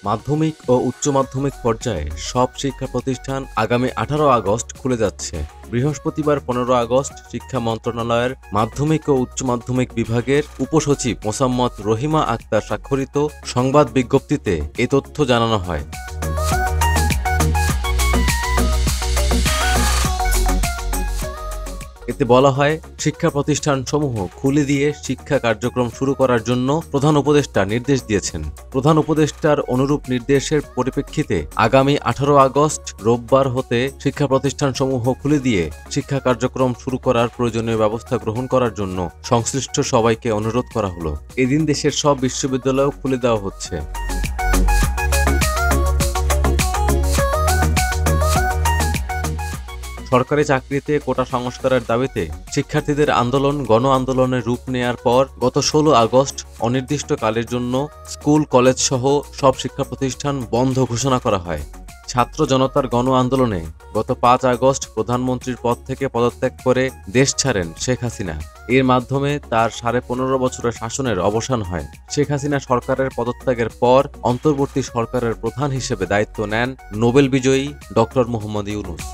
মাধ্যমিক ও উচ্চ মাধ্যমিক পর্যায়ে সব শিক্ষা প্রতিষ্ঠান আগামী 18 আগস্ট খুলে যাচ্ছে। বৃহস্পতিবার 15 আগস্ট শিক্ষা মন্ত্রণালয়ের মাধ্যমিক ও উচ্চ মাধ্যমিক বিভাগের উপসচিব মোসাম্মৎ রহিমা আক্তার স্বাক্ষরিত সংবাদ বিজ্ঞপ্তিতে এ তথ্য জানানো হয়। এতে বলা হয়, শিক্ষা প্রতিষ্ঠানসমূহ খুলে দিয়ে শিক্ষা কার্যক্রম শুরু করার জন্য প্রধান উপদেষ্টা নির্দেশ দিয়েছেন। প্রধান উপদেষ্টার অনুরূপ নির্দেশের পরিপ্রেক্ষিতে আগামী 18 আগস্ট রোববার হতে শিক্ষা প্রতিষ্ঠানসমূহ খুলে দিয়ে শিক্ষা কার্যক্রম শুরু করার প্রয়োজনীয় ব্যবস্থা গ্রহণ করার জন্য সংশ্লিষ্ট সবাইকে অনুরোধ করা হলো। এদিন দেশের সব বিশ্ববিদ্যালয় খুলে দেওয়া হচ্ছে। সরকারি চাকরিতে কোটা সংস্কারের দাবিতে শিক্ষার্থীদের আন্দোলন গণ আন্দোলনের রূপ নেয়ার পর গত 16 আগস্ট অনির্দিষ্টকালের জন্য স্কুল কলেজ সহ সব শিক্ষা প্রতিষ্ঠান বন্ধ ঘোষণা করা হয়। ছাত্র জনতার গণ আন্দোলনে গত 5 আগস্ট প্রধানমন্ত্রীর পদ থেকে পদত্যাগ করে দেশ ছাড়েন শেখ হাসিনা। এর মাধ্যমে তার 15.5 বছরের শাসনের অবসান হয়। শেখ হাসিনা সরকারের পদত্যাগের পর অন্তর্বর্তী সরকারের প্রধান হিসেবে দায়িত্ব নেন নোবেল বিজয়ী ডক্টর মোহাম্মদ ইউনূস।